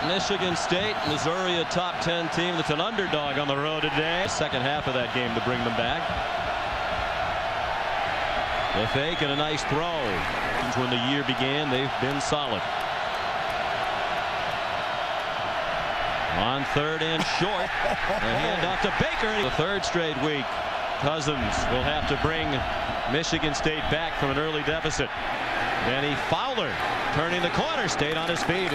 Michigan State, Missouri, a top 10 team that's an underdog on the road today. Second half of that game to bring them back. The fake and a nice throw. When the year began, they've been solid. On third and short. A handoff to Baker. The third straight week. Cousins will have to bring Michigan State back from an early deficit. Danny Fowler turning the corner, stayed on his feet.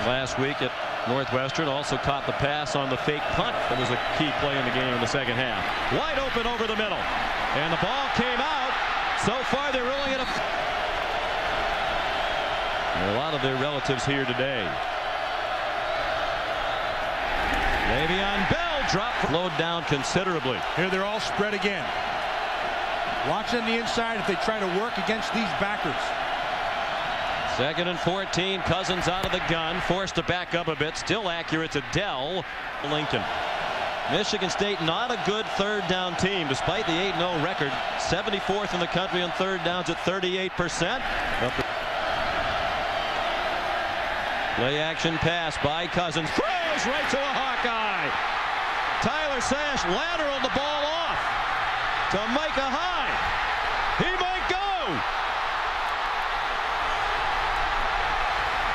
Last week at Northwestern, also caught the pass on the fake punt. That was a key play in the game in the second half. Wide open over the middle. And the ball came out. So far they're rolling it up. There are a lot of their relatives here today. Le'Veon Bell dropped, slowed down considerably. Here they're all spread again. Watch on the inside if they try to work against these backers. 2nd and 14. Cousins out of the gun, forced to back up a bit. Still accurate to Dell. Lincoln. Michigan State not a good third down team despite the 8-0 record. 74th in the country on third downs at 38%. Play action pass by Cousins. Throws right to a Hawkeye. Tyler Sash lateral the ball off to Micah Hyde. He might go.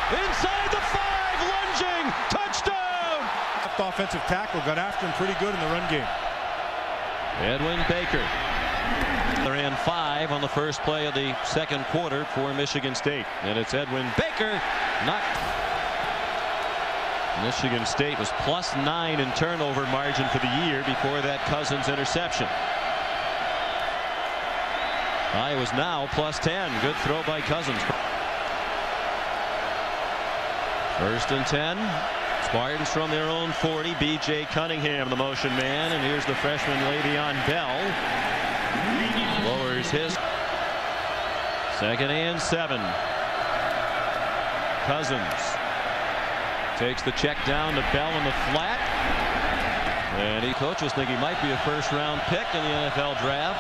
Inside the 5, lunging, touchdown. Offensive tackle got after him pretty good in the run game. Edwin Baker. They ran 5 on the first play of the second quarter for Michigan State. And it's Edwin Baker. Michigan State was +9 in turnover margin for the year before that Cousins interception. Iowa's now +10. Good throw by Cousins. 1st and 10. Spartans from their own 40. B.J. Cunningham, the motion man. And here's the freshman Le'Veon Bell. Lowers his. 2nd and 7. Cousins takes the check down to Bell in the flat. And coaches think he might be a first-round pick in the NFL draft.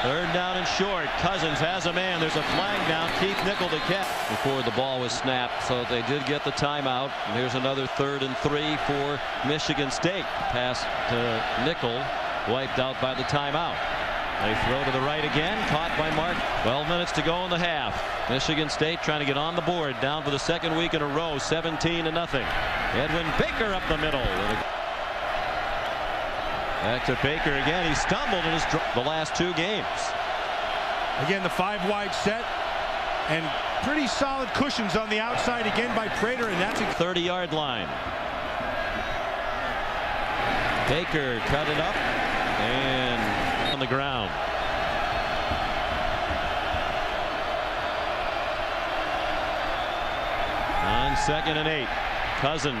3rd down and short. Cousins has a man. There's a flag down. Keith Nichol to catch before the ball was snapped. So they did get the timeout. And here's another 3rd and 3 for Michigan State. Pass to Nichol. Wiped out by the timeout. They throw to the right again. Caught by Mark. 12 minutes to go in the half. Michigan State trying to get on the board. Down for the 2nd week in a row. 17-0. Edwin Baker up the middle. Back to Baker again. He stumbled in the last 2 games. Again, the 5 wide set and pretty solid cushions on the outside again by Prater, and that's a 30-yard line. Baker cut it up and on the ground. On 2nd and 8. Cousins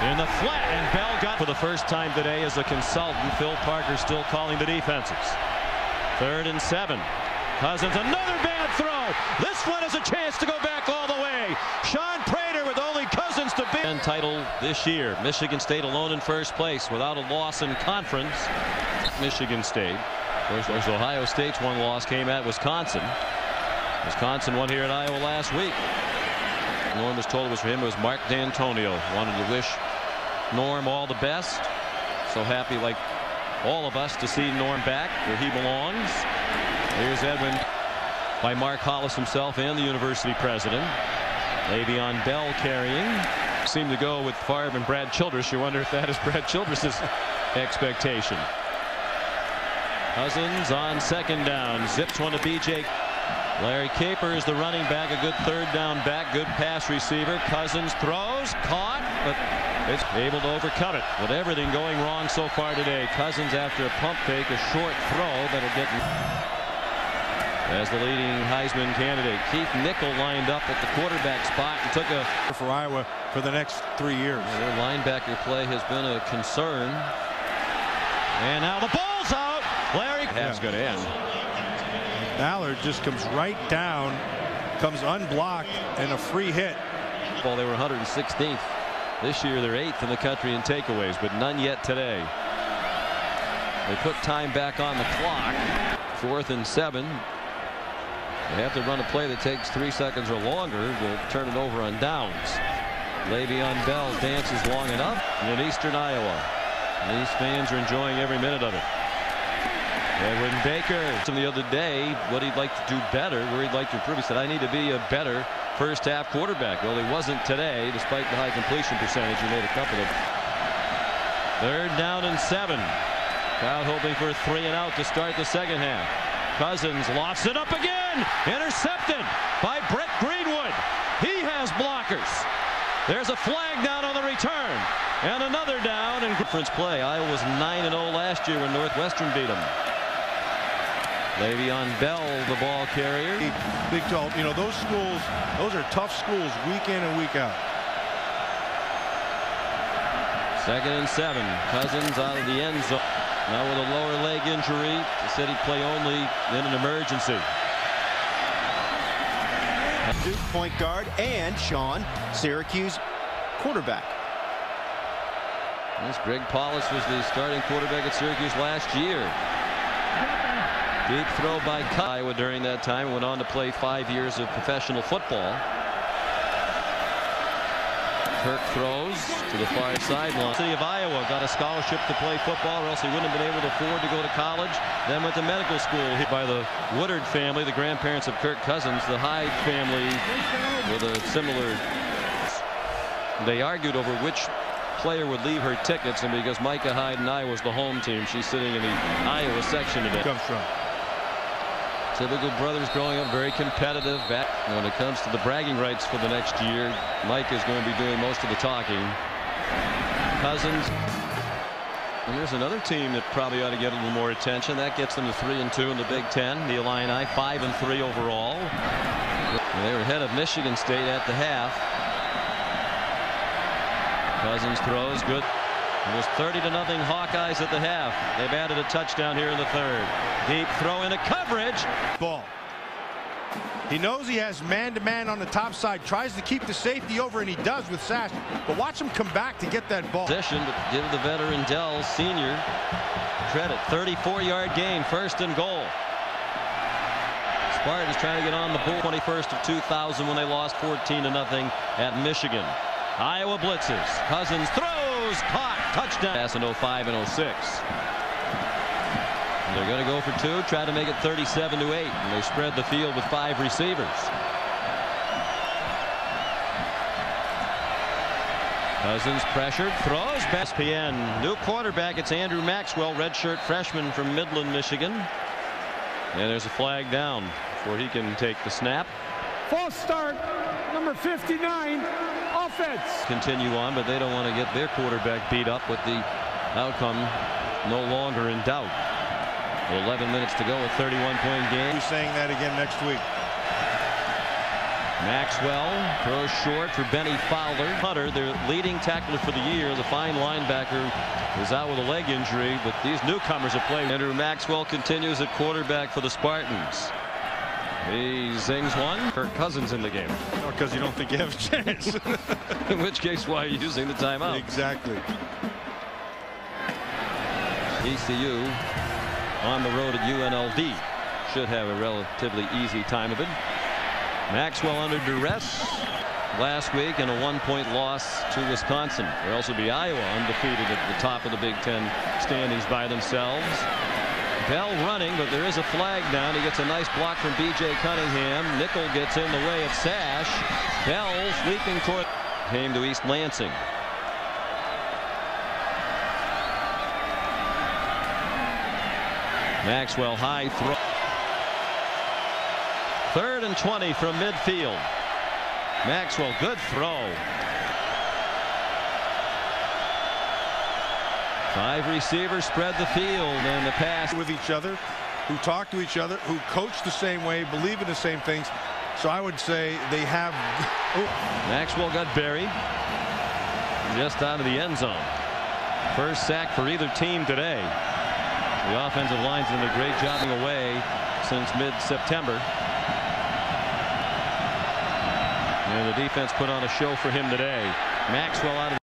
in the flat, and Bell got for the first time today as a consultant. Phil Parker still calling the defenses. 3rd and 7. Cousins, another bad throw. This one has a chance to go back all the way. Sean Prater with only Cousins to beat. Title this year. Michigan State alone in first place without a loss in conference. Michigan State. Of course, Ohio State's one loss came at Wisconsin. Wisconsin won here at Iowa last week. Norm was told it was for him. It was Mark D'Antonio. Wanted to wish Norm all the best. So happy, like all of us, to see Norm back where he belongs. Here's Edwin by Mark Hollis himself and the university president. Le'Veon Bell carrying. Seemed to go with Favre and Brad Childress. You wonder if that is Brad Childress's expectation. Cousins on 2nd down. Zips one to B.J. Larry Capers, the running back, a good 3rd down back, good pass receiver. Cousins throws, caught, but it's able to overcome it. With everything going wrong so far today, Cousins after a pump fake, a short throw that'll get as the leading Heisman candidate. Keith Nichol lined up at the quarterback spot and took a for Iowa for the next 3 years. Their linebacker play has been a concern. And now the ball's out. Larry half's going to end. Ballard just comes right down, comes unblocked, and a free hit. Well, they were 116th. This year they're 8th in the country in takeaways, but none yet today. They put time back on the clock. 4th and 7. They have to run a play that takes 3 seconds or longer. They'll turn it over on downs. Le'Veon Bell dances long enough in eastern Iowa. And these fans are enjoying every minute of it. Edwin Baker the other day what he'd like to do better, where he'd like to improve. He said, I need to be a better first half quarterback. Well, he wasn't today, despite the high completion percentage. He made a couple of. 3rd down and 7. Crowd hoping for a 3 and out to start the second half. Cousins lofts it up again. Intercepted by Brett Greenwood. He has blockers. There's a flag down on the return. And another down in conference play. Iowa was 9-0 last year when Northwestern beat them. Le'Veon Bell, the ball carrier. Big 12. You know, those schools, those are tough schools week in and week out. 2nd and 7. Cousins out of the end zone. Now with a lower leg injury. He said he'd play only in an emergency. Duke point guard and Sean, Syracuse quarterback. This Greg Paulus was the starting quarterback at Syracuse last year. Deep throw by Iowa during that time. Went on to play 5 years of professional football. Kirk throws to the far sideline. City of Iowa got a scholarship to play football, or else he wouldn't have been able to afford to go to college. Then went to medical school. Hit by the Woodard family, the grandparents of Kirk Cousins. The Hyde family with a similar. They argued over which player would leave her tickets, and because Micah Hyde and Iowa was the home team, she's sitting in the Iowa section today. Comes from typical brothers growing up, very competitive. Back when it comes to the bragging rights for the next year, Mike is going to be doing most of the talking. Cousins. And here's another team that probably ought to get a little more attention. That gets them to 3-2 in the Big Ten. The Illini 5-3 overall. They were ahead of Michigan State at the half. Cousins throws good. It was 30-0 Hawkeyes at the half. They've added a touchdown here in the 3rd. Deep throw into coverage. Ball. He knows he has man-to-man on the top side. Tries to keep the safety over, and he does with Sash. But watch him come back to get that ball. Position, but give the veteran Dell Sr. credit. 34-yard gain, 1st and goal. Spartans trying to get on the board. 21st of 2000 when they lost 14-0 at Michigan. Iowa blitzes. Cousins throws, caught, touchdown. Pass in 05 and 06. They're going to go for 2, try to make it 37-8, and they spread the field with 5 receivers. Cousins pressured, throws. ESPN new quarterback. It's Andrew Maxwell, redshirt freshman from Midland, Michigan. And there's a flag down before he can take the snap. False start, number 59. Offense. Continue on, but they don't want to get their quarterback beat up with the outcome no longer in doubt. 11 minutes to go, a 31-point game. We'll be saying that again next week. Maxwell throws short for Benny Fowler. Hunter, their leading tackler for the year, the fine linebacker, is out with a leg injury, but these newcomers have played. Andrew Maxwell continues at quarterback for the Spartans. He zings one. Kirk Cousins in the game. Because you don't think you have a chance. In which case, why are you using the timeout? Exactly. ECU on the road at UNLV. Should have a relatively easy time of it. Maxwell under duress last week in a 1-point loss to Wisconsin. There'll also be Iowa undefeated at the top of the Big Ten standings by themselves. Bell running, but there is a flag down. He gets a nice block from B.J. Cunningham. Nickel gets in the way of Sash. Bell sweeping toward. Came to East Lansing. Maxwell high throw. 3rd and 20 from midfield. Maxwell, good throw. 5 receivers spread the field, and the pass with each other, who talk to each other, who coach the same way, believe in the same things. So I would say they have. Maxwell got buried just out of the end zone. First sack for either team today. The offensive line's done a great job away since mid-September. And the defense put on a show for him today. Maxwell out of